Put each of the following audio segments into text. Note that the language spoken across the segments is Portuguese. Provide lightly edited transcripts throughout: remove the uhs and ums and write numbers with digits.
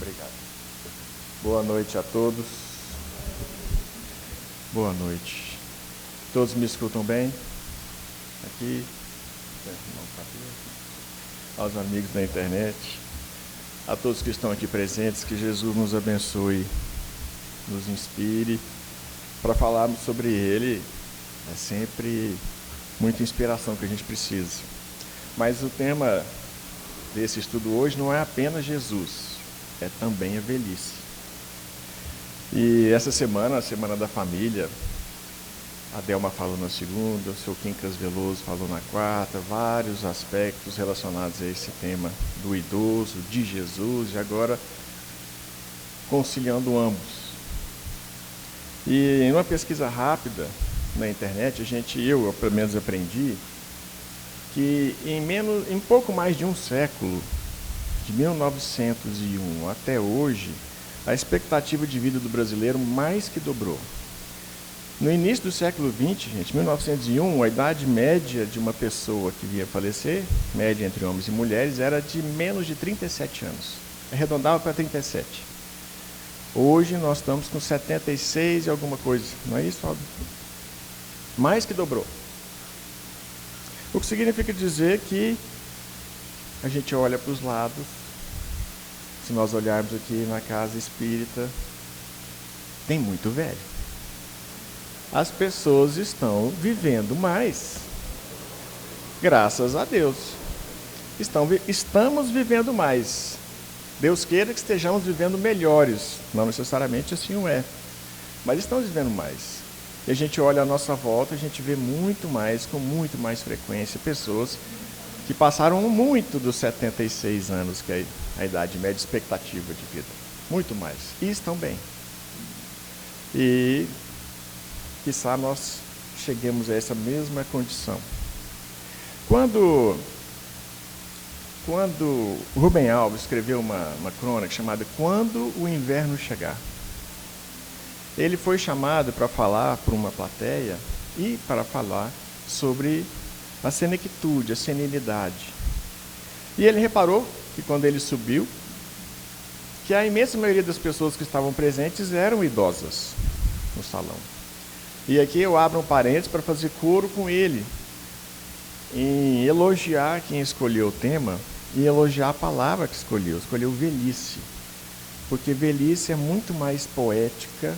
Obrigado. Boa noite a todos. Boa noite. Todos me escutam bem? Aqui, aos amigos da internet, a todos que estão aqui presentes, que Jesus nos abençoe, nos inspire para falarmos sobre Ele. É sempre muita inspiração que a gente precisa. Mas o tema desse estudo hoje não é apenas Jesus, é também a velhice. E essa semana, a Semana da Família, a Delma falou na segunda, o seu Quincas Veloso falou na quarta, vários aspectos relacionados a esse tema do idoso, de Jesus, e agora conciliando ambos. E em uma pesquisa rápida na internet, eu pelo menos aprendi, que em pouco mais de um século, de 1901 até hoje, a expectativa de vida do brasileiro mais que dobrou. No início do século XX, 1901, a idade média de uma pessoa que vinha falecer, média entre homens e mulheres, era de menos de 37 anos. Arredondava para 37. Hoje nós estamos com 76 e alguma coisa. Não é isso, Fábio? Mais que dobrou. O que significa dizer que a gente olha para os lados. Se nós olharmos aqui na casa espírita, tem muito velho. As pessoas estão vivendo mais. Graças a Deus. Estamos vivendo mais. Deus queira que estejamos vivendo melhores. Não necessariamente assim o é. Mas estamos vivendo mais. E a gente olha à nossa volta, a gente vê muito mais, com muito mais frequência, pessoas que passaram muito dos 76 anos, que é a idade média expectativa de vida. Muito mais. E estão bem. E quiçá nós cheguemos a essa mesma condição. Quando Rubem Alves escreveu uma crônica chamada Quando o Inverno Chegar, ele foi chamado para falar para uma plateia e para falar sobre a senectude, a senilidade. E ele reparou que quando ele subiu, que a imensa maioria das pessoas que estavam presentes eram idosas no salão. E aqui eu abro um parênteses para fazer coro com ele, em elogiar quem escolheu o tema e elogiar a palavra que escolheu velhice. Porque velhice é muito mais poética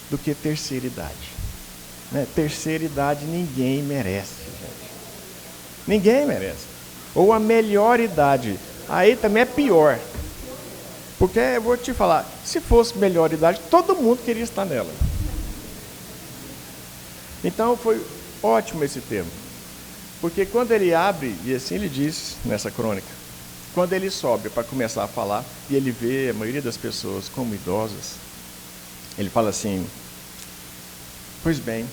do que terceira idade. Né? Terceira idade ninguém merece, gente. Ninguém merece. Ou a melhor idade, aí também é pior. Porque eu vou te falar, se fosse melhor idade, todo mundo queria estar nela. Então foi ótimo esse termo. Porque quando ele abre, e assim ele diz nessa crônica, quando ele sobe para começar a falar, e ele vê a maioria das pessoas como idosas, ele fala assim: pois bem,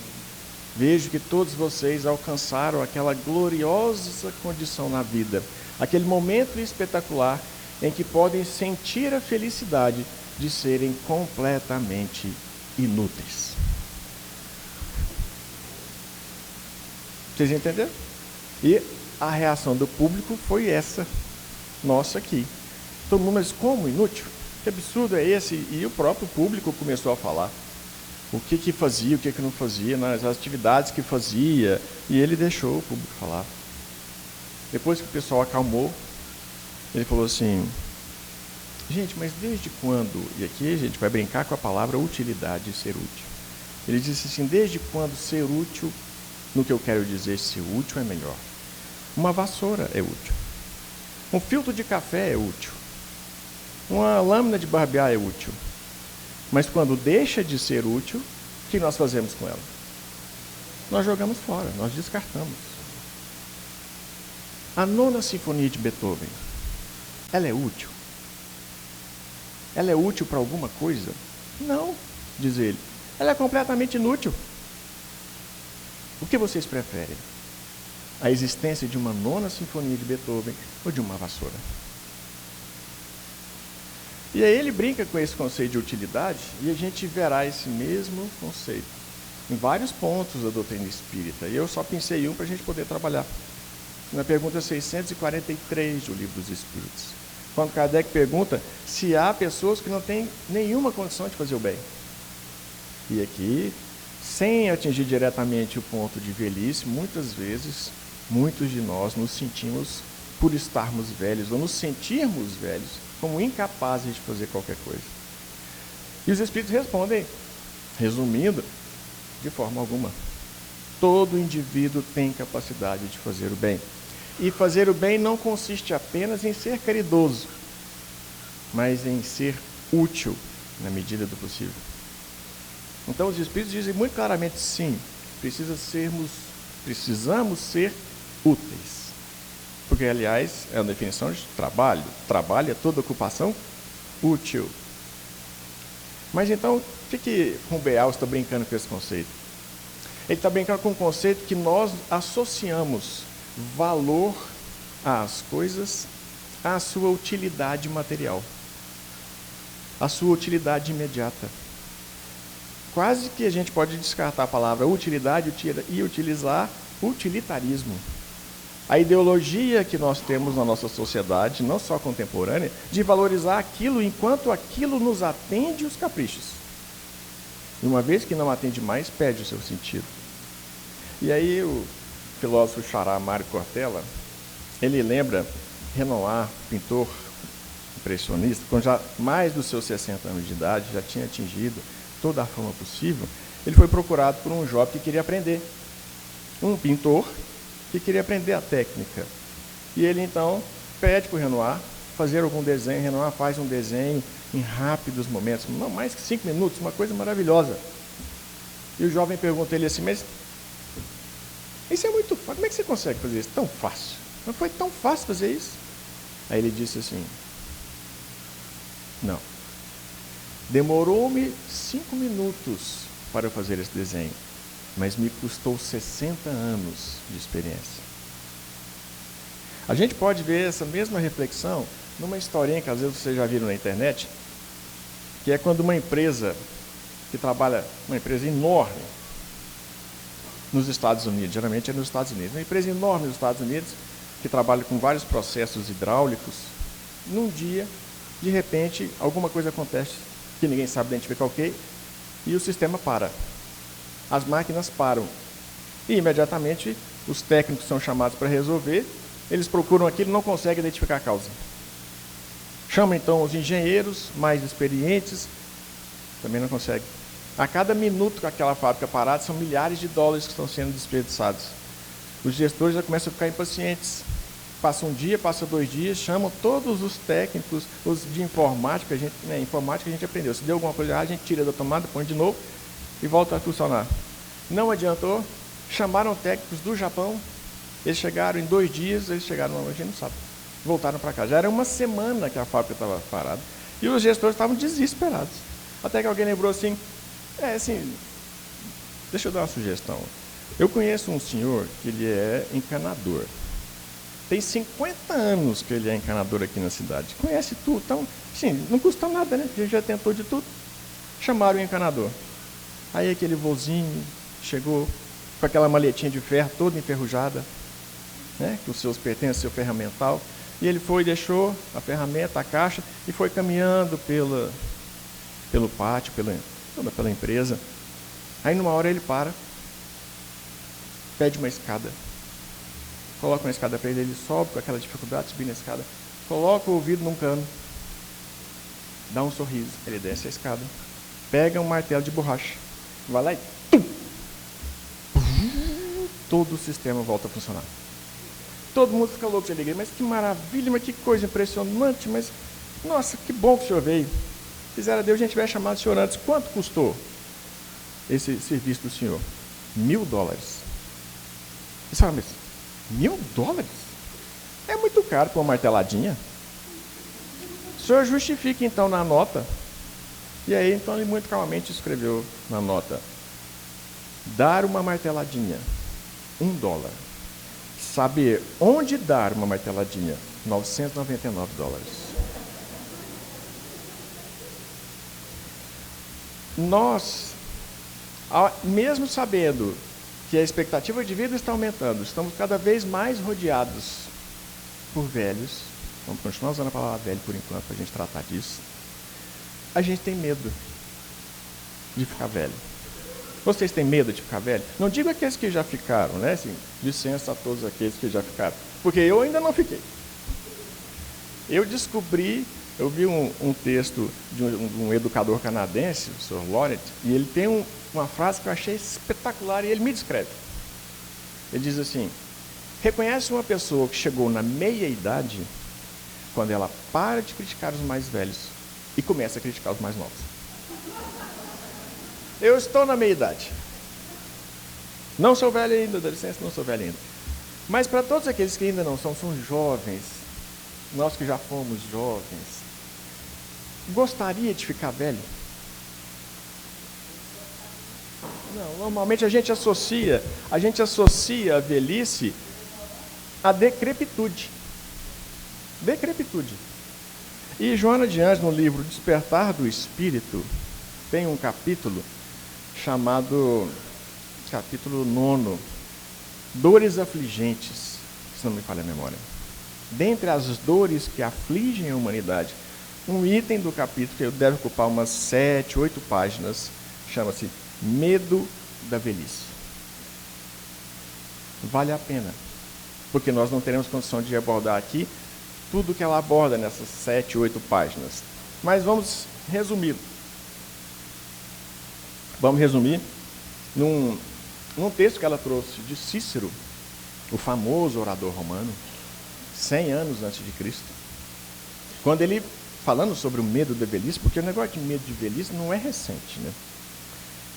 vejo que todos vocês alcançaram aquela gloriosa condição na vida, aquele momento espetacular em que podem sentir a felicidade de serem completamente inúteis. Vocês entenderam? E a reação do público foi essa, nossa aqui. Todo mundo, mas como inútil? Que absurdo é esse? E o próprio público começou a falar. O que fazia, o que não fazia, nas atividades que fazia. E ele deixou o público falar. Depois que o pessoal acalmou, ele falou assim: gente, mas desde quando? E aqui a gente vai brincar com a palavra utilidade, ser útil. Ele disse assim: desde quando ser útil, no que eu quero dizer, ser útil é melhor. Uma vassoura é útil. Um filtro de café é útil. Uma lâmina de barbear é útil. Mas quando deixa de ser útil, o que nós fazemos com ela? Nós jogamos fora, nós descartamos. A Nona Sinfonia de Beethoven, ela é útil? Ela é útil para alguma coisa? Não, diz ele. Ela é completamente inútil. O que vocês preferem? A existência de uma Nona Sinfonia de Beethoven ou de uma vassoura? E aí ele brinca com esse conceito de utilidade e a gente verá esse mesmo conceito em vários pontos da doutrina espírita. E eu só pensei em um para a gente poder trabalhar. Na pergunta 643 do Livro dos Espíritos. quando Kardec pergunta se há pessoas que não têm nenhuma condição de fazer o bem. E aqui, sem atingir diretamente o ponto de velhice, muitas vezes, muitos de nós nos sentimos, por estarmos velhos, ou nos sentirmos velhos, como incapazes de fazer qualquer coisa. E os Espíritos respondem, resumindo, de forma alguma. Todo indivíduo tem capacidade de fazer o bem. E fazer o bem não consiste apenas em ser caridoso, mas em ser útil na medida do possível. Então os Espíritos dizem muito claramente, sim, precisamos ser úteis. Porque, aliás, é a definição de trabalho. Trabalho é toda ocupação útil. Mas então, o que Humberto está brincando com esse conceito? Ele está brincando com um conceito que nós associamos valor às coisas, à sua utilidade material, à sua utilidade imediata. Quase que a gente pode descartar a palavra utilidade e utilizar utilitarismo. A ideologia que nós temos na nossa sociedade, não só contemporânea, de valorizar aquilo enquanto aquilo nos atende os caprichos. E uma vez que não atende mais, perde o seu sentido. E aí o filósofo xará Mário Cortella, ele lembra Renoir, pintor impressionista, com já mais dos seus 60 anos de idade, já tinha atingido toda a fama possível. Ele foi procurado por um jovem que queria aprender, um pintor que queria aprender a técnica. E ele então pede para o Renoir fazer algum desenho. Renoir faz um desenho em rápidos momentos, não mais que 5 minutos, uma coisa maravilhosa. E o jovem pergunta a ele assim, mas isso é muito fácil, como é que você consegue fazer isso tão fácil? Não foi tão fácil fazer isso? Aí ele disse assim, não, demorou-me 5 minutos para eu fazer esse desenho, mas me custou 60 anos de experiência. A gente pode ver essa mesma reflexão numa historinha que às vezes vocês já viram na internet, que é quando uma empresa que trabalha, uma empresa enorme nos Estados Unidos, geralmente é nos Estados Unidos, uma empresa enorme nos Estados Unidos, que trabalha com vários processos hidráulicos, num dia, de repente, alguma coisa acontece que ninguém sabe identificar o que, e o sistema para. As máquinas param. E imediatamente os técnicos são chamados para resolver, eles procuram aquilo e não conseguem identificar a causa. Chamam então os engenheiros mais experientes, também não conseguem. A cada minuto que aquela fábrica parada, são milhares de dólares que estão sendo desperdiçados. Os gestores já começam a ficar impacientes. Passa um dia, passa 2 dias, chamam todos os técnicos, os de informática, informática a gente aprendeu. Se deu alguma coisa errada, a gente tira da tomada, põe de novo e volta a funcionar. Não adiantou, chamaram técnicos do Japão, eles chegaram em 2 dias, eles chegaram, a gente não sabe, voltaram para cá. Já era uma semana que a fábrica estava parada e os gestores estavam desesperados. Até que alguém lembrou assim, deixa eu dar uma sugestão. Eu conheço um senhor que ele é encanador. Tem 50 anos que ele é encanador aqui na cidade. Conhece tudo, então, sim, não custa nada, né? A gente já tentou de tudo. Chamaram o encanador. Aí aquele vozinho chegou com aquela maletinha de ferro toda enferrujada, né? Com os seus pertences, seu ferramental. E ele foi, deixou a ferramenta, a caixa, e foi caminhando pelo pátio, pela empresa. Aí numa hora ele para, pede uma escada, coloca uma escada para ele, ele sobe com aquela dificuldade, subir na escada, coloca o ouvido num cano, dá um sorriso, ele desce a escada, pega um martelo de borracha, vai lá e todo o sistema volta a funcionar. Todo mundo fica louco de alegria, mas que maravilha, mas que coisa impressionante, mas nossa, que bom que o senhor veio. Quisera Deus a gente tivesse chamado o senhor antes. Quanto custou esse serviço do senhor? $1.000. E sabe, mas $1.000? É muito caro para uma marteladinha. O senhor justifica então na nota. E aí então ele muito calmamente escreveu na nota: dar uma marteladinha, $1. Saber onde dar uma marteladinha, $999. Nós, mesmo sabendo que a expectativa de vida está aumentando, estamos cada vez mais rodeados por velhos, vamos continuar usando a palavra velho por enquanto para a gente tratar disso. A gente tem medo de ficar velho. Vocês têm medo de ficar velho? Não digo aqueles que já ficaram, né? Assim, licença a todos aqueles que já ficaram. Porque eu ainda não fiquei. Eu vi um texto de um educador canadense, o Sr. Laurent, e ele tem uma frase que eu achei espetacular e ele me descreve. Ele diz assim: reconhece uma pessoa que chegou na meia-idade quando ela para de criticar os mais velhos e começa a criticar os mais novos. Eu estou na meia-idade. Não sou velho ainda, dá licença, não sou velho ainda. Mas para todos aqueles que ainda não são jovens, nós que já fomos jovens, gostaria de ficar velho? Não, normalmente a gente associa a velhice à decrepitude. Decrepitude. E Joana de Ângeles, no livro Despertar do Espírito, tem um capítulo chamado, capítulo 9, Dores Afligentes, se não me falha a memória. Dentre as dores que afligem a humanidade, um item do capítulo que deve ocupar umas 7, 8 páginas, chama-se Medo da Velhice. Vale a pena, porque nós não teremos condição de abordar aqui tudo que ela aborda nessas 7, 8 páginas. Mas vamos resumir. Vamos resumir num texto que ela trouxe de Cícero, o famoso orador romano, 100 anos antes de Cristo. Quando ele, falando sobre o medo da velhice, porque o negócio de medo de velhice não é recente, né?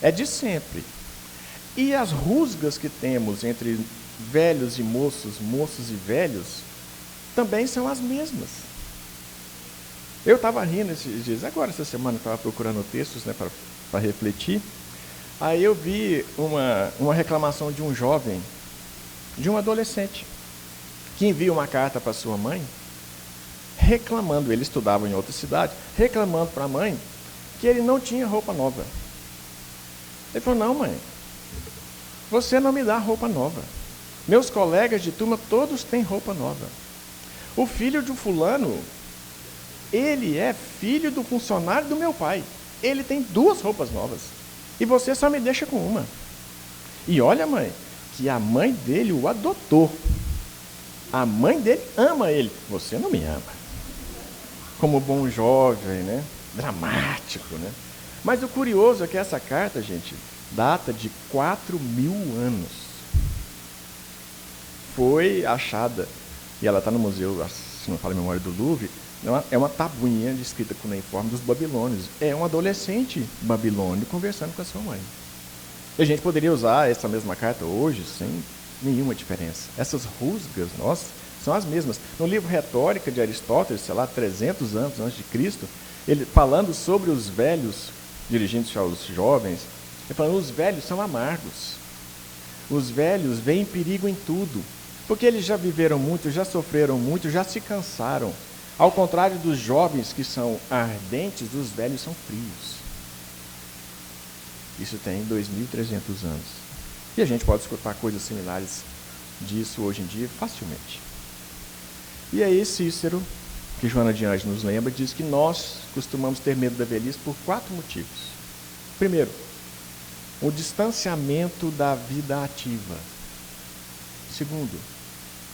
É de sempre. E as rusgas que temos entre velhos e moços, moços e velhos, também são as mesmas. Eu estava rindo esses dias, agora essa semana eu estava procurando textos, né, para refletir. Aí eu vi uma reclamação de um jovem, de um adolescente, que envia uma carta para sua mãe, reclamando, ele estudava em outra cidade, reclamando para a mãe que ele não tinha roupa nova. Ele falou: não, mãe, você não me dá roupa nova. Meus colegas de turma todos têm roupa nova. O filho de um fulano, ele é filho do funcionário do meu pai. Ele tem 2 roupas novas. E você só me deixa com uma. E olha, mãe, que a mãe dele o adotou. A mãe dele ama ele. Você não me ama. Como bom jovem, né? Dramático, né? Mas o curioso é que essa carta, gente, data de 4.000 anos. Foi achada, e ela está no museu, se não falo a memória, do Louvre. É uma tabuinha escrita com o uniforme dos babilônios. É um adolescente babilônio conversando com a sua mãe. E a gente poderia usar essa mesma carta hoje sem nenhuma diferença. Essas rusgas, nossa, são as mesmas. No livro Retórica de Aristóteles, sei lá, 300 anos antes de Cristo, ele falando sobre os velhos, dirigindo-se aos jovens, ele falando: os velhos são amargos. Os velhos veem perigo em tudo, porque eles já viveram muito, já sofreram muito, já se cansaram. Ao contrário dos jovens que são ardentes, os velhos são frios. Isso tem 2.300 anos. E a gente pode escutar coisas similares disso hoje em dia facilmente. E aí Cícero, que Joana de Ângeles nos lembra, diz que nós costumamos ter medo da velhice por 4 motivos. Primeiro, o distanciamento da vida ativa. Segundo,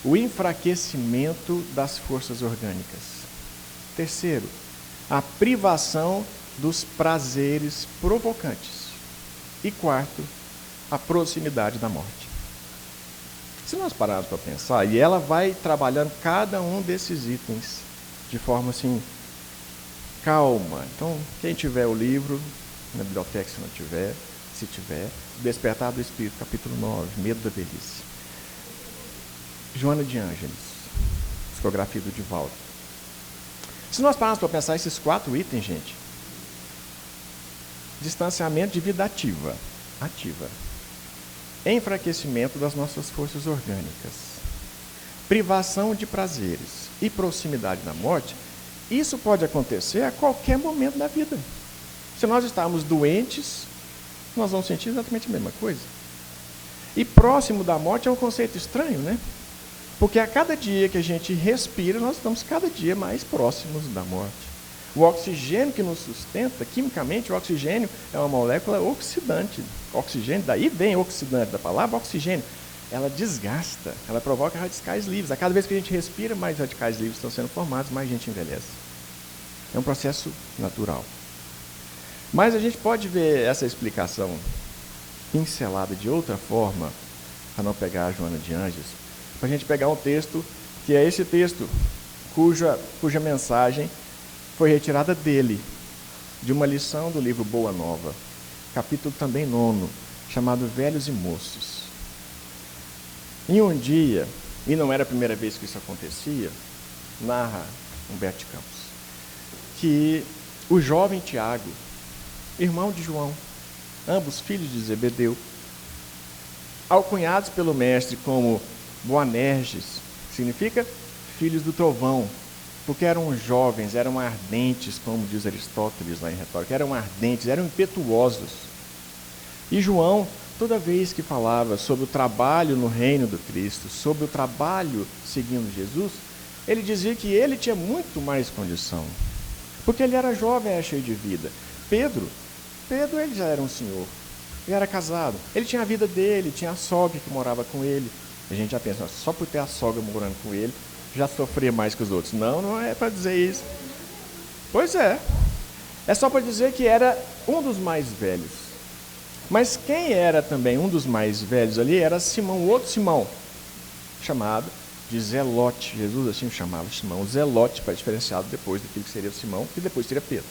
o enfraquecimento das forças orgânicas. Terceiro, a privação dos prazeres provocantes. E quarto, a proximidade da morte. Se nós pararmos para pensar, e ela vai trabalhando cada um desses itens de forma assim, calma. Então, quem tiver o livro, na biblioteca se não tiver, se tiver, Despertar do Espírito, capítulo 9, Medo da Velhice. Joana de Ângeles, psicografia do Divaldo. Se nós pararmos para pensar esses 4 itens, gente: distanciamento de vida ativa, enfraquecimento das nossas forças orgânicas, privação de prazeres e proximidade da morte, isso pode acontecer a qualquer momento da vida. Se nós estarmos doentes, nós vamos sentir exatamente a mesma coisa. E próximo da morte é um conceito estranho, né? Porque a cada dia que a gente respira, nós estamos cada dia mais próximos da morte. O oxigênio que nos sustenta, quimicamente, o oxigênio é uma molécula oxidante. Oxigênio, daí vem oxidante, da palavra oxigênio. Ela desgasta, ela provoca radicais livres. A cada vez que a gente respira, mais radicais livres estão sendo formados, mais a gente envelhece. É um processo natural. Mas a gente pode ver essa explicação pincelada de outra forma, para não pegar a Joana de Ângeles, para a gente pegar um texto, que é esse texto, cuja mensagem foi retirada dele, de uma lição do livro Boa Nova, capítulo também 9, chamado Velhos e Moços. Em um dia, e não era a primeira vez que isso acontecia, narra Humberto de Campos, que o jovem Tiago, irmão de João, ambos filhos de Zebedeu, alcunhados pelo mestre como Boanerges, que significa filhos do trovão, porque eram jovens, eram ardentes, como diz Aristóteles lá em Retórica, eram ardentes, eram impetuosos. E João, toda vez que falava sobre o trabalho no reino do Cristo, sobre o trabalho seguindo Jesus, ele dizia que ele tinha muito mais condição, porque ele era jovem, era cheio de vida. Pedro, ele já era um senhor, ele era casado, ele tinha a vida dele, tinha a sogra que morava com ele. A gente já pensa, só por ter a sogra morando com ele, já sofria mais que os outros. Não, não é para dizer isso. Pois é. É só para dizer que era um dos mais velhos. Mas quem era também um dos mais velhos ali era Simão, o outro Simão, chamado de Zelote. Jesus assim o chamava, Simão Zelote, para diferenciado depois daquilo que seria Simão, que depois seria Pedro.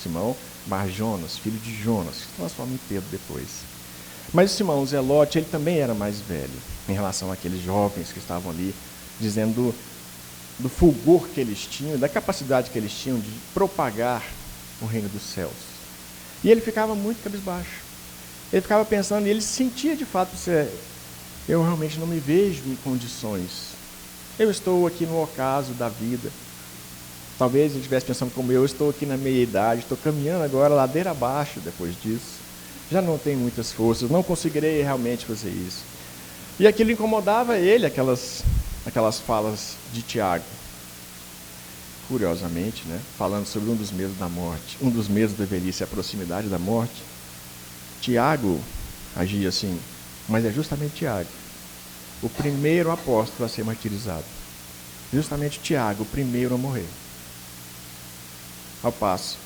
Simão Bar-Jonas, filho de Jonas, que se transforma em Pedro depois. Mas o Simão Zelote, ele também era mais velho, em relação àqueles jovens que estavam ali, dizendo do fulgor que eles tinham, da capacidade que eles tinham de propagar o reino dos céus. E ele ficava muito cabisbaixo. Ele ficava pensando, e ele sentia de fato, eu realmente não me vejo em condições. Eu estou aqui no ocaso da vida. Talvez ele estivesse pensando como eu estou aqui na meia-idade, estou caminhando agora ladeira abaixo depois disso. Já não tenho muitas forças, não conseguirei realmente fazer isso. E aquilo incomodava ele, aquelas falas de Tiago. Curiosamente, falando sobre um dos medos da morte, um dos medos da velhice, a proximidade da morte, Tiago agia assim, mas é justamente Tiago, o primeiro apóstolo a ser martirizado. Justamente Tiago, o primeiro a morrer. Ao passo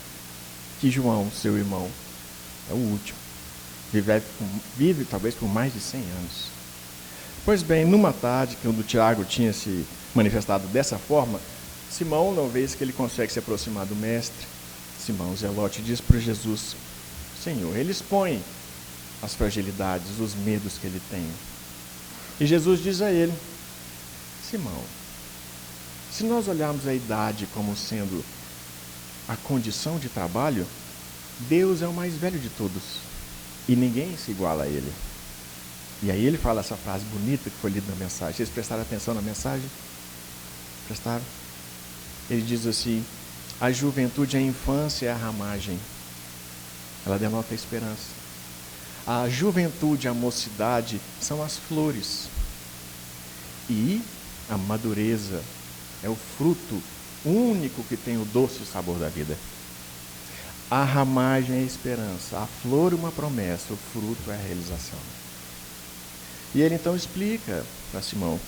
que João, seu irmão, é o último. Vive talvez por mais de 100 anos. Pois bem, numa tarde, quando Tiago tinha se manifestado dessa forma, Simão, uma vez que ele consegue se aproximar do mestre, Simão Zelote diz para Jesus, Senhor, ele expõe as fragilidades, os medos que ele tem. E Jesus diz a ele, Simão, se nós olharmos a idade como sendo a condição de trabalho, Deus é o mais velho de todos e ninguém se iguala a ele. E aí ele fala essa frase bonita que foi lida na mensagem. Vocês prestaram atenção na mensagem? Prestaram? Ele diz assim, a juventude, a infância é a ramagem. Ela denota a esperança. A juventude, a mocidade são as flores. E a madureza é o fruto único que tem o doce sabor da vida. A ramagem é a esperança, a flor uma promessa, o fruto é a realização. E ele então explica para Simão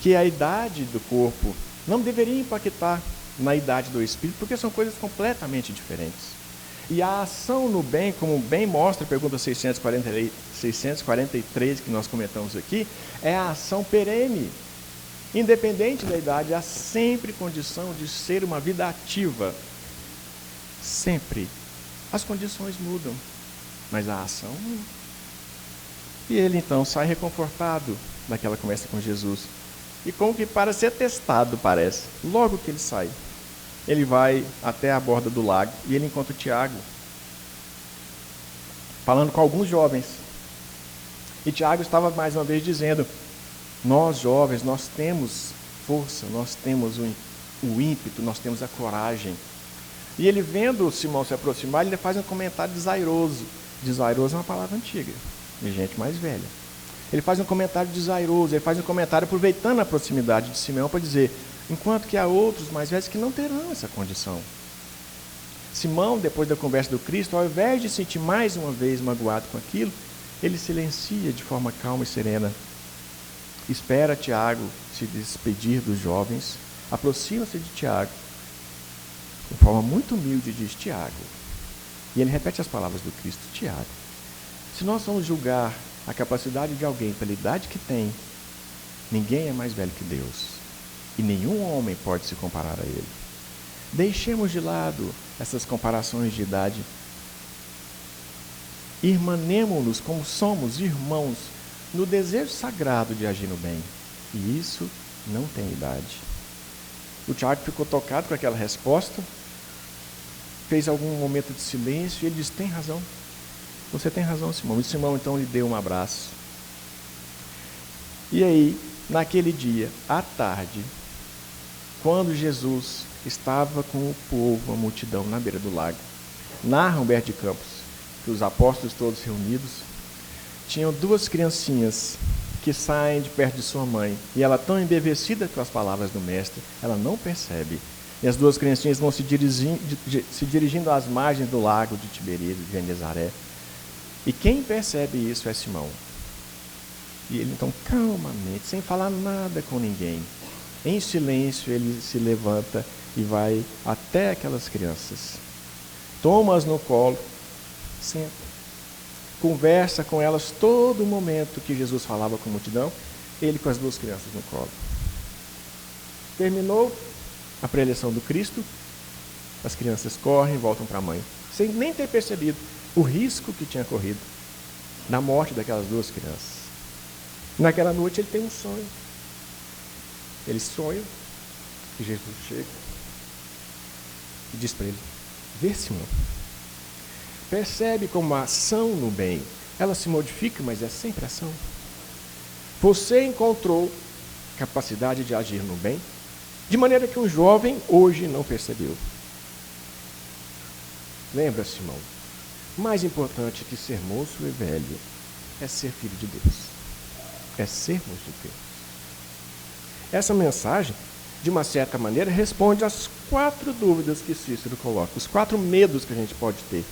que a idade do corpo não deveria impactar na idade do espírito, porque são coisas completamente diferentes. E a ação no bem, como bem mostra a pergunta 643 que nós comentamos aqui, é a ação perene. Independente da idade, há sempre condição de ser uma vida ativa. Sempre. As condições mudam, mas a ação não. E ele então sai reconfortado daquela conversa com Jesus. E como que para ser testado, parece. Logo que ele sai, ele vai até a borda do lago e ele encontra o Tiago, falando com alguns jovens. E Tiago estava mais uma vez dizendo, nós jovens, nós temos força, nós temos o ímpeto, nós temos a coragem. E ele vendo Simão se aproximar, ele faz um comentário desairoso. Desairoso é uma palavra antiga, de gente mais velha. Ele faz um comentário desairoso, ele faz um comentário aproveitando a proximidade de Simeão para dizer, enquanto que há outros mais velhos que não terão essa condição. Simão, depois da conversa do Cristo, ao invés de se sentir mais uma vez magoado com aquilo, ele silencia de forma calma e serena. Espera Tiago se despedir dos jovens, aproxima-se de Tiago, de forma muito humilde diz, Tiago. E ele repete as palavras do Cristo, Tiago. Se nós vamos julgar a capacidade de alguém pela idade que tem, ninguém é mais velho que Deus. E nenhum homem pode se comparar a ele. Deixemos de lado essas comparações de idade. Irmanemo-nos como somos irmãos no desejo sagrado de agir no bem. E isso não tem idade. O Tiago ficou tocado com aquela resposta, fez algum momento de silêncio e ele disse, tem razão. Você tem razão, Simão. E Simão então lhe deu um abraço. E aí, naquele dia, à tarde, quando Jesus estava com o povo, a multidão, na beira do lago, narra Humberto de Campos que os apóstolos todos reunidos tinham duas criancinhas que saem de perto de sua mãe, e ela tão embevecida com as palavras do mestre, ela não percebe. E as duas criancinhas vão se dirigindo às margens do lago de Tiberíades, de Genezaré. E quem percebe isso é Simão. E ele então, calmamente, sem falar nada com ninguém, em silêncio, ele se levanta e vai até aquelas crianças. Toma-as no colo, senta, conversa com elas todo o momento que Jesus falava com a multidão, ele com as duas crianças no colo. Terminou a preleção do Cristo, as crianças correm e voltam para a mãe, sem nem ter percebido o risco que tinha corrido na morte daquelas duas crianças. Naquela noite ele tem um sonho. Ele sonha que Jesus chega e diz para ele, vê, Simão, percebe como a ação no bem, ela se modifica, mas é sempre ação. Você encontrou capacidade de agir no bem, de maneira que um jovem hoje não percebeu. Lembra, Simão, mais importante que ser moço e velho é ser filho de Deus, é sermos de Deus. Essa mensagem, de uma certa maneira, responde às 4 dúvidas que Cícero coloca, os 4 medos que a gente pode ter.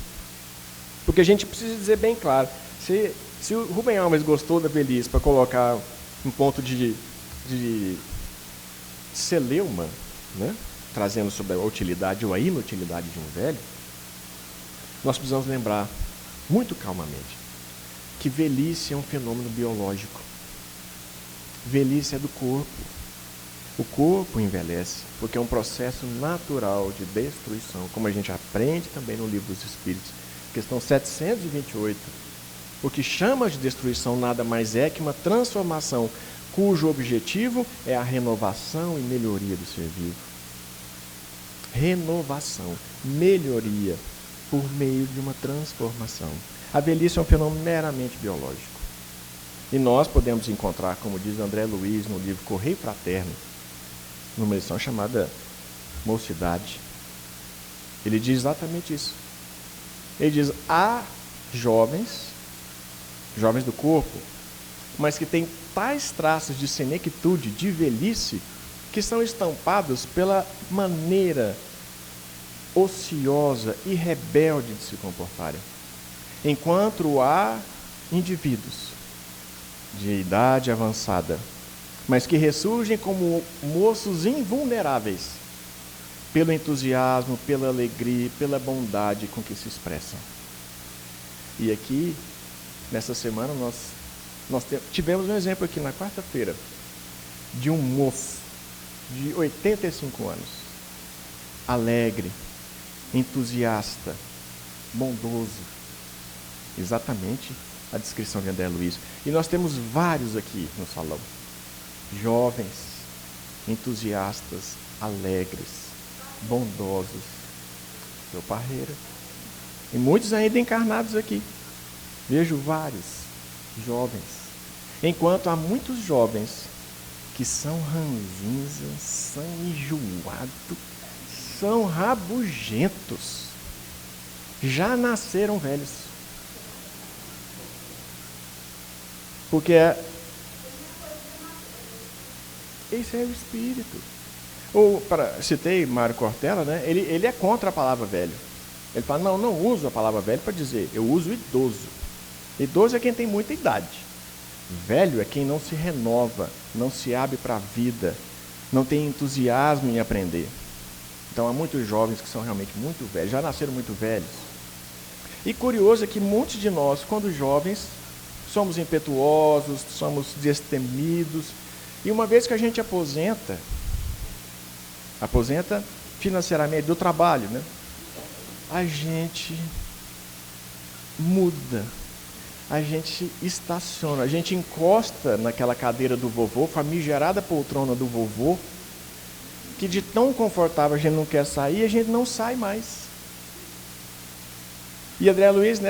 Porque a gente precisa dizer bem claro, se o Rubem Alves gostou da velhice para colocar um ponto de celeuma, né, trazendo sobre a utilidade ou a inutilidade de um velho, nós precisamos lembrar, muito calmamente, que velhice é um fenômeno biológico. Velhice é do corpo. O corpo envelhece, porque é um processo natural de destruição, como a gente aprende também no Livro dos Espíritos. Questão 728. O que chama de destruição nada mais é que uma transformação cujo objetivo é a renovação e melhoria do ser vivo. Renovação, melhoria, por meio de uma transformação. A velhice é um fenômeno meramente biológico. E nós podemos encontrar, como diz André Luiz no livro Correio Fraterno, numa lição chamada Mocidade. Ele diz exatamente isso. Ele diz, há jovens do corpo, mas que têm tais traços de senectude, de velhice, que são estampados pela maneira ociosa e rebelde de se comportarem. Enquanto há indivíduos de idade avançada, mas que ressurgem como moços invulneráveis, pelo entusiasmo, pela alegria, pela bondade com que se expressam. E aqui, nessa semana, nós tivemos um exemplo aqui na quarta-feira, de um moço de 85 anos, alegre, entusiasta, bondoso, exatamente a descrição de André Luiz. E nós temos vários aqui no salão, jovens, entusiastas, alegres, bondosos, seu Parreira, e muitos ainda encarnados aqui. Vejo vários jovens, enquanto há muitos jovens que são ranzinzas, são enjoados, são rabugentos, já nasceram velhos. Porque esse é o Espírito. Citei Mário Cortella, né? Ele é contra a palavra velho. Ele fala, não uso a palavra velho para dizer, eu uso idoso. Idoso é quem tem muita idade. Velho é quem não se renova, não se abre para a vida, não tem entusiasmo em aprender. Então há muitos jovens que são realmente muito velhos, já nasceram muito velhos. E curioso é que muitos de nós, quando jovens, somos impetuosos, somos destemidos, e uma vez que a gente aposenta financeiramente do trabalho, né? A gente muda, a gente estaciona, a gente encosta naquela cadeira do vovô, famigerada poltrona do vovô, que de tão confortável a gente não quer sair, a gente não sai mais. E André Luiz,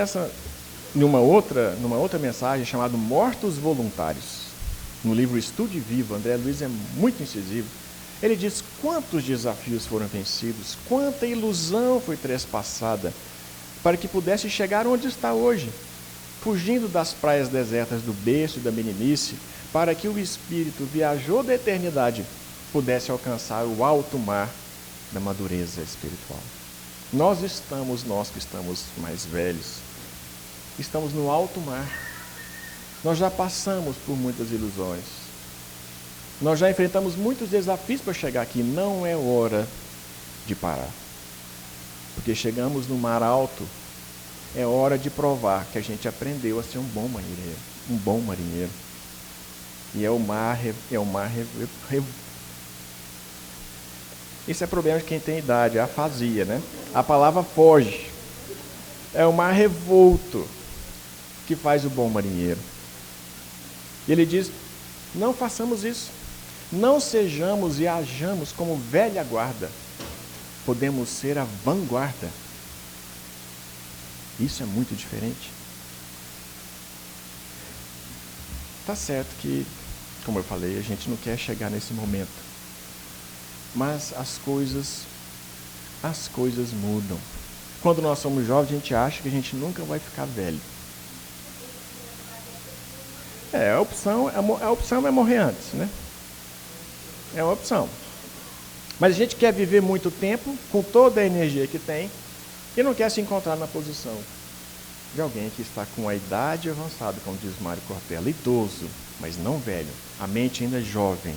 numa outra mensagem chamada Mortos Voluntários, no livro Estude Vivo, André Luiz é muito incisivo. Ele diz quantos desafios foram vencidos, quanta ilusão foi trespassada para que pudesse chegar onde está hoje, fugindo das praias desertas do berço e da meninice, para que o espírito viajou da eternidade pudesse alcançar o alto mar da madureza espiritual. Nós que estamos mais velhos, estamos no alto mar. Nós já passamos por muitas ilusões. Nós já enfrentamos muitos desafios para chegar aqui. Não é hora de parar. Porque chegamos no mar alto, é hora de provar que a gente aprendeu a ser um bom marinheiro. E Isso é problema de quem tem idade, é a afasia, né? A palavra foge. É o mar revolto que faz o bom marinheiro. E ele diz, não façamos isso. Não sejamos e hajamos como velha guarda. Podemos ser a vanguarda. Isso é muito diferente. Tá certo que, como eu falei, a gente não quer chegar nesse momento. Mas as coisas mudam. Quando nós somos jovens, a gente acha que a gente nunca vai ficar velho. A opção é morrer antes, né? É uma opção. Mas a gente quer viver muito tempo, com toda a energia que tem, e não quer se encontrar na posição de alguém que está com a idade avançada, como diz Mário Cortella, idoso, mas não velho. A mente ainda é jovem.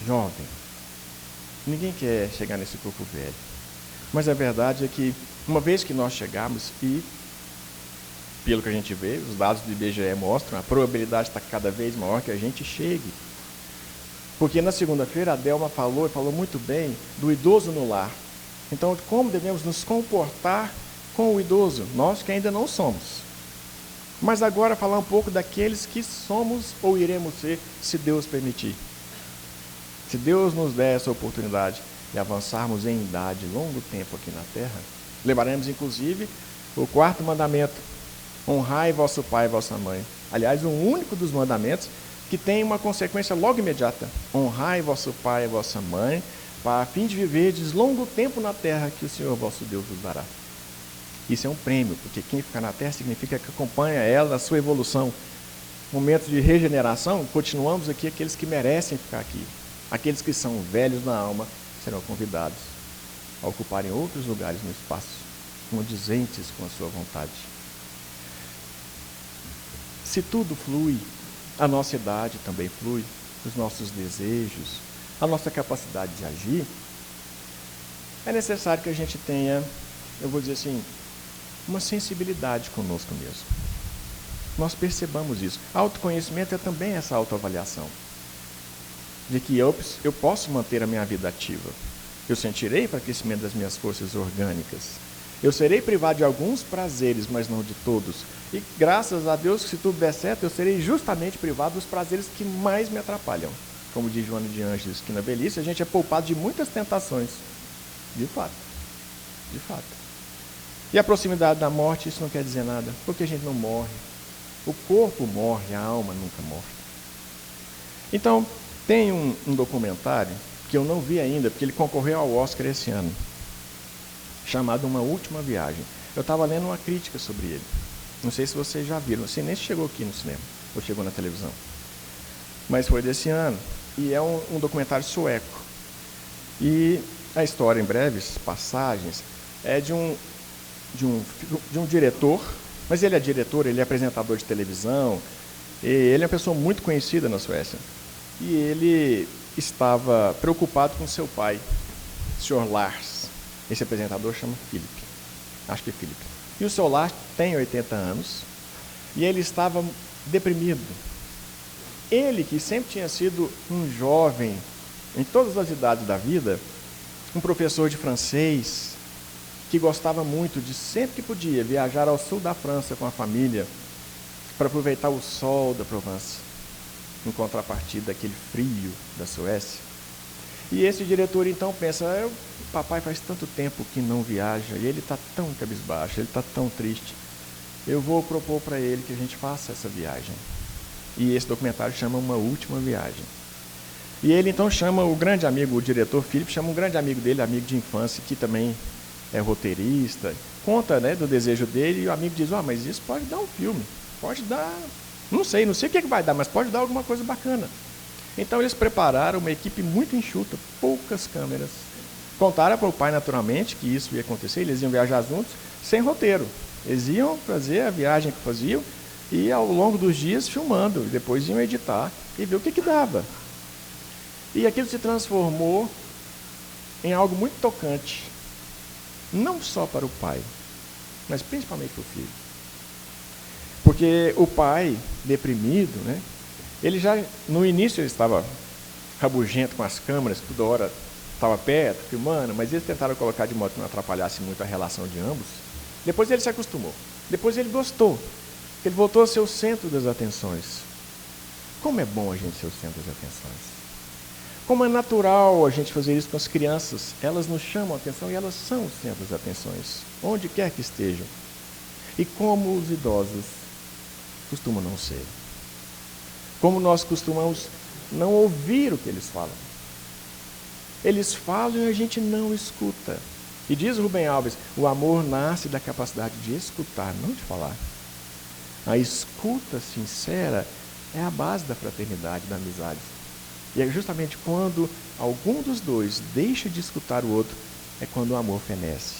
Jovem. Ninguém quer chegar nesse corpo velho. Mas a verdade é que, uma vez que nós chegarmos, e pelo que a gente vê, os dados do IBGE mostram, a probabilidade está cada vez maior que a gente chegue. Porque na segunda-feira a Delma falou muito bem do idoso no lar. Então, como devemos nos comportar com o idoso? Nós que ainda não somos. Mas agora falar um pouco daqueles que somos ou iremos ser, se Deus permitir. Se Deus nos der essa oportunidade de avançarmos em idade, longo tempo aqui na terra, levaremos inclusive o 4º mandamento: honrai vosso pai e vossa mãe. Aliás, o único dos mandamentos que tem uma consequência logo imediata: honrai vosso pai e vossa mãe, para a fim de viverdes longo tempo na terra que o Senhor vosso Deus vos dará. Isso é um prêmio, porque quem fica na terra significa que acompanha ela na sua evolução. Momentos de regeneração, continuamos aqui aqueles que merecem ficar aqui. Aqueles que são velhos na alma serão convidados a ocuparem outros lugares no espaço, condizentes com a sua vontade. Se tudo flui, a nossa idade também flui, os nossos desejos, a nossa capacidade de agir, é necessário que a gente tenha, eu vou dizer assim, uma sensibilidade conosco mesmo. Nós percebamos isso. Autoconhecimento é também essa autoavaliação. De que eu posso manter a minha vida ativa. Eu sentirei enfraquecimento das minhas forças orgânicas. Eu serei privado de alguns prazeres, mas não de todos. E graças a Deus, se tudo der certo, eu serei justamente privado dos prazeres que mais me atrapalham. Como diz Joana de Ângeles, que na velhice a gente é poupado de muitas tentações. De fato. De fato. E a proximidade da morte, isso não quer dizer nada, porque a gente não morre. O corpo morre, a alma nunca morre. Então, tem um documentário que eu não vi ainda, porque ele concorreu ao Oscar esse ano, chamado Uma Última Viagem. Eu estava lendo uma crítica sobre ele. Não sei se vocês já viram, assim, nem chegou aqui no cinema. ou chegou na televisão. Mas foi desse ano. E é um documentário sueco. E a história, em breves passagens, é de um diretor, mas ele é diretor, ele é apresentador de televisão, e ele é uma pessoa muito conhecida na Suécia. E ele estava preocupado com seu pai, o Sr. Lars. Esse apresentador chama Philip. Acho que é Philip. E o Sr. Lars tem 80 anos, e ele estava deprimido. Ele, que sempre tinha sido um jovem, em todas as idades da vida, um professor de francês, que gostava muito de, sempre que podia, viajar ao sul da França com a família, para aproveitar o sol da Provence, em contrapartida daquele frio da Suécia. E esse diretor então pensa, o papai faz tanto tempo que não viaja, e ele está tão cabisbaixo, ele está tão triste, eu vou propor para ele que a gente faça essa viagem. E esse documentário chama Uma Última Viagem. E ele então chama o grande amigo, o diretor Philip, chama um grande amigo dele, amigo de infância, que também é roteirista, conta, né, do desejo dele, e o amigo diz, mas isso pode dar um filme, pode dar, não sei o que vai dar, mas pode dar alguma coisa bacana. Então eles prepararam uma equipe muito enxuta, poucas câmeras. Contaram para o pai, naturalmente, que isso ia acontecer, eles iam viajar juntos, sem roteiro. Eles iam fazer a viagem que faziam, e ao longo dos dias filmando, e depois iam editar e ver o que dava. E aquilo se transformou em algo muito tocante, não só para o pai, mas principalmente para o filho. Porque o pai, deprimido, né, ele já, no início ele estava rabugento com as câmeras, toda hora estava perto, filmando, mas eles tentaram colocar de modo que não atrapalhasse muito a relação de ambos. Depois ele se acostumou, depois ele gostou, ele voltou a ser o centro das atenções. Como é bom a gente ser o centro das atenções. Como é natural a gente fazer isso com as crianças, elas nos chamam a atenção e elas são o centro das atenções, onde quer que estejam. E como os idosos costumam não ser. Como nós costumamos não ouvir o que eles falam. Eles falam e a gente não escuta. E diz Rubem Alves, o amor nasce da capacidade de escutar, não de falar. A escuta sincera é a base da fraternidade, da amizade. E é justamente quando algum dos dois deixa de escutar o outro, é quando o amor fenece.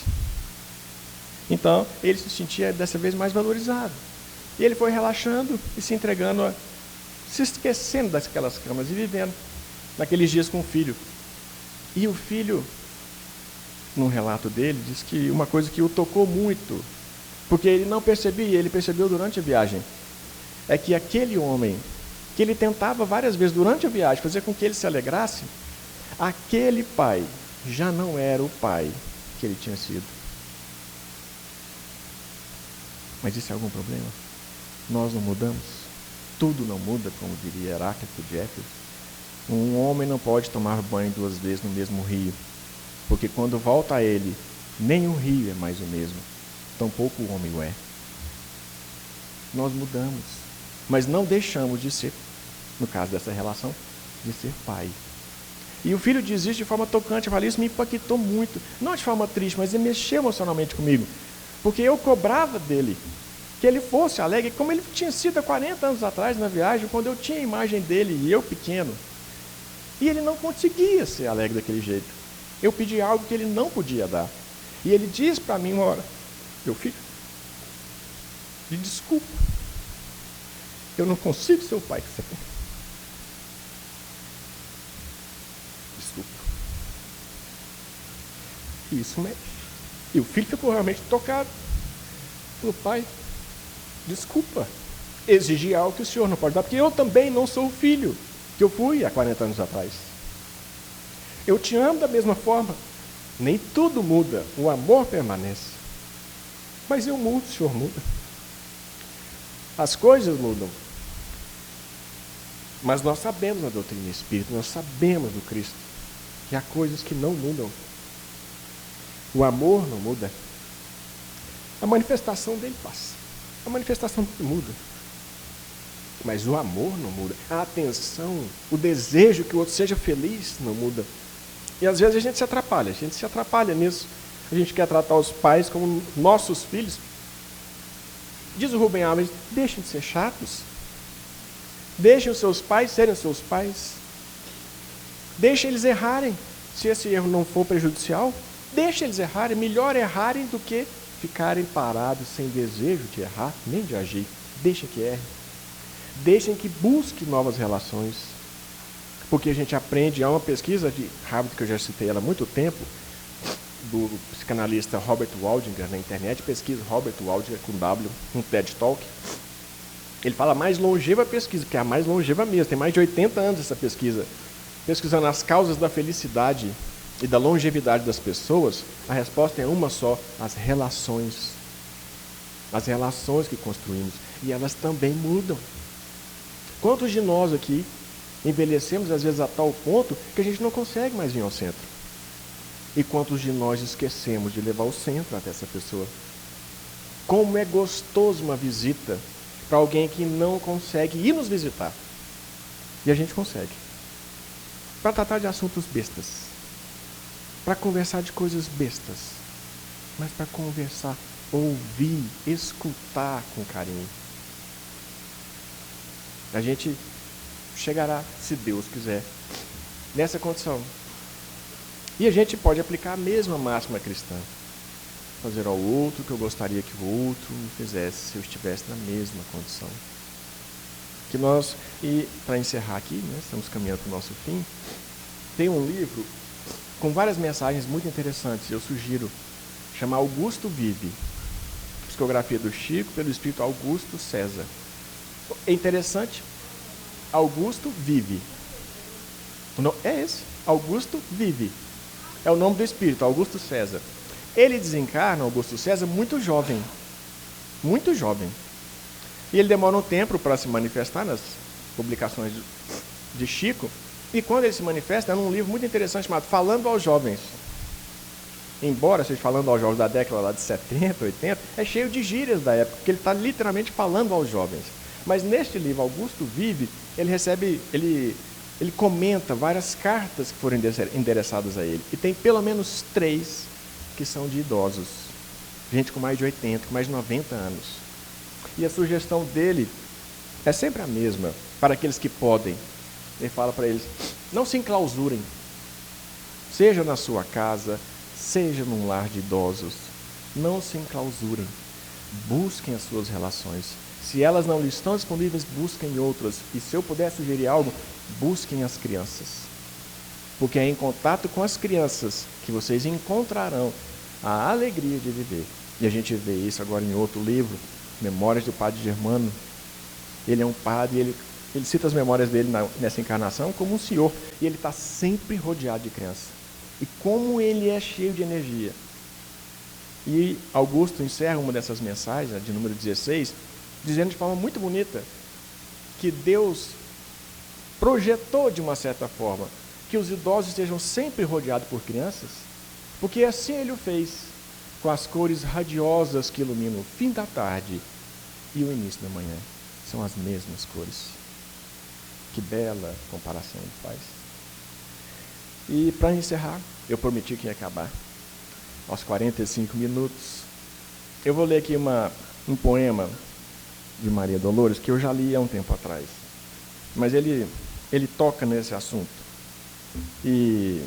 Então, ele se sentia dessa vez mais valorizado. E ele foi relaxando e se entregando, se esquecendo daquelas câmeras e vivendo naqueles dias com o filho. E o filho, num relato dele, diz que uma coisa que o tocou muito, porque ele não percebia, ele percebeu durante a viagem, é que aquele homem, que ele tentava várias vezes durante a viagem fazer com que ele se alegrasse, aquele pai já não era o pai que ele tinha sido. Mas isso é algum problema? Nós não mudamos? Tudo não muda, como diria Heráclito de Éfeso. Um homem não pode tomar banho 2 vezes no mesmo rio, porque quando volta a ele, nem o rio é mais o mesmo, tampouco o homem o é. Nós mudamos, mas não deixamos de ser, no caso dessa relação, de ser pai. E o filho diz isso de forma tocante, eu falei, isso me impactou muito, não de forma triste, mas ele mexeu emocionalmente comigo, porque eu cobrava dele que ele fosse alegre, como ele tinha sido há 40 anos atrás na viagem, quando eu tinha a imagem dele e eu pequeno, e ele não conseguia ser alegre daquele jeito. Eu pedi algo que ele não podia dar, e ele diz para mim uma hora, meu filho, me desculpa, eu não consigo ser o pai que você quer. Desculpa. E isso mexe. E o filho ficou realmente tocado. Falou, pai, desculpa, exigir algo que o senhor não pode dar, porque eu também não sou o filho que eu fui há 40 anos atrás. Eu te amo da mesma forma. Nem tudo muda, o amor permanece. Mas eu mudo, o senhor muda. As coisas mudam. Mas nós sabemos na doutrina espírita, nós sabemos do Cristo, que há coisas que não mudam. O amor não muda. A manifestação dele passa. A manifestação dele muda. Mas o amor não muda. A atenção, o desejo que o outro seja feliz não muda. E às vezes a gente se atrapalha nisso. A gente quer tratar os pais como nossos filhos. Diz o Rubem Alves, deixem de ser chatos. Deixem os seus pais serem os seus pais. Deixem eles errarem. Se esse erro não for prejudicial, deixem eles errarem. Melhor errarem do que ficarem parados sem desejo de errar, nem de agir. Deixem que errem. Deixem que busquem novas relações. Porque a gente aprende, há uma pesquisa de Harvard, que eu já citei ela há muito tempo, do psicanalista Robert Waldinger na internet, pesquisa Robert Waldinger com W, um TED Talk. Ele fala a mais longeva pesquisa, que é a mais longeva mesmo, tem mais de 80 anos essa pesquisa. Pesquisando as causas da felicidade e da longevidade das pessoas, a resposta é uma só: as relações. As relações que construímos. E elas também mudam. Quantos de nós aqui envelhecemos, às vezes, a tal ponto que a gente não consegue mais vir ao centro? E quantos de nós esquecemos de levar o centro até essa pessoa? Como é gostoso uma visita para alguém que não consegue ir nos visitar. E a gente consegue. Para tratar de assuntos bestas. Para conversar de coisas bestas. Mas para conversar, ouvir, escutar com carinho. A gente chegará, se Deus quiser, nessa condição. E a gente pode aplicar a mesma máxima cristã. Fazer ao outro o que eu gostaria que o outro me fizesse se eu estivesse na mesma condição. E para encerrar aqui, né, estamos caminhando para o nosso fim, tem um livro com várias mensagens muito interessantes, eu sugiro, chama Augusto Vive, psicografia do Chico pelo espírito Augusto César. É interessante, Augusto Vive. É esse, Augusto Vive. É o nome do espírito, Augusto César. Ele desencarna, Augusto César, muito jovem. Muito jovem. E ele demora um tempo para se manifestar nas publicações de Chico. E quando ele se manifesta, é num livro muito interessante chamado Falando aos Jovens. Embora seja falando aos jovens da década lá de 70, 80, é cheio de gírias da época, porque ele está literalmente falando aos jovens. Mas neste livro, Augusto Vive, ele comenta várias cartas que foram endereçadas a ele. E tem pelo menos 3 que são de idosos. Gente com mais de 80, com mais de 90 anos. E a sugestão dele é sempre a mesma, para aqueles que podem. Ele fala para eles, não se enclausurem. Seja na sua casa, seja num lar de idosos. Não se enclausurem. Busquem as suas relações. Se elas não lhe estão disponíveis, busquem outras. E se eu puder sugerir algo, busquem as crianças. Porque é em contato com as crianças que vocês encontrarão a alegria de viver. E a gente vê isso agora em outro livro, Memórias do Padre Germano. Ele é um padre, ele cita as memórias dele nessa encarnação como um senhor. E ele está sempre rodeado de criança. E como ele é cheio de energia. E Augusto encerra uma dessas mensagens, de número 16, dizendo de forma muito bonita que Deus projetou de uma certa forma que os idosos estejam sempre rodeados por crianças, porque assim ele o fez, com as cores radiosas que iluminam o fim da tarde e o início da manhã. São as mesmas cores. Que bela comparação ele faz. E para encerrar, eu prometi que ia acabar aos 45 minutos. Eu vou ler aqui um poema de Maria Dolores, que eu já li há um tempo atrás. Mas ele toca nesse assunto. E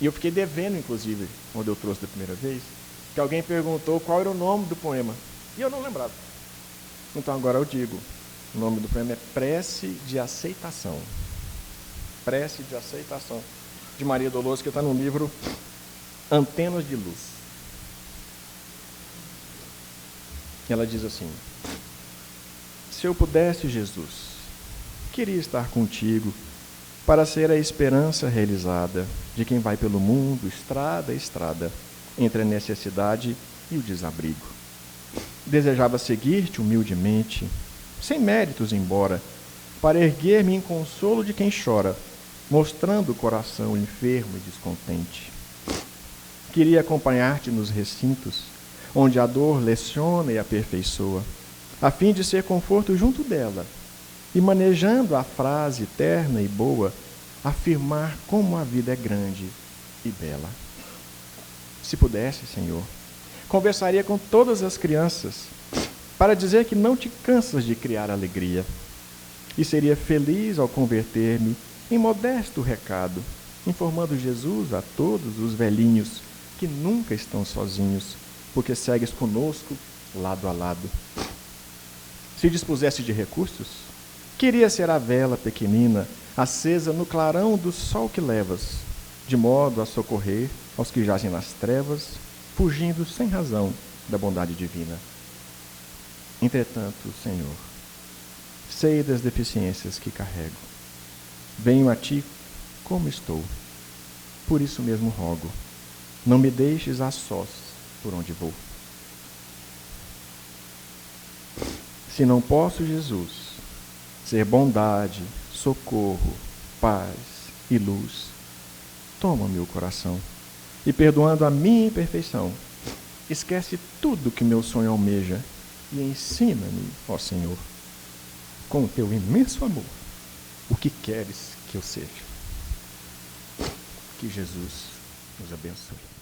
eu fiquei devendo, inclusive, quando eu trouxe da primeira vez, que alguém perguntou qual era o nome do poema. E eu não lembrava. Então agora eu digo. O nome do poema é Prece de Aceitação. Prece de Aceitação, de Maria Dolores, que está no livro Antenas de Luz. Ela diz assim: se eu pudesse, Jesus, queria estar contigo para ser a esperança realizada de quem vai pelo mundo, estrada a estrada, entre a necessidade e o desabrigo. Desejava seguir-te humildemente, sem méritos embora, para erguer-me em consolo de quem chora, mostrando o coração enfermo e descontente. Queria acompanhar-te nos recintos, onde a dor leciona e aperfeiçoa, a fim de ser conforto junto dela, e manejando a frase terna e boa, afirmar como a vida é grande e bela. Se pudesse, Senhor, conversaria com todas as crianças, para dizer que não te cansas de criar alegria, e seria feliz ao converter-me em modesto recado, informando Jesus a todos os velhinhos que nunca estão sozinhos, porque segues conosco lado a lado. Se dispusesse de recursos, queria ser a vela pequenina, acesa no clarão do sol que levas, de modo a socorrer aos que jazem nas trevas, fugindo sem razão da bondade divina. Entretanto, Senhor, sei das deficiências que carrego. Venho a Ti como estou. Por isso mesmo rogo, não me deixes a sós por onde vou. Se não posso, Jesus, ser bondade, socorro, paz e luz, toma meu coração e, perdoando a minha imperfeição, esquece tudo que meu sonho almeja e ensina-me, ó Senhor, com o teu imenso amor, o que queres que eu seja. Que Jesus nos abençoe.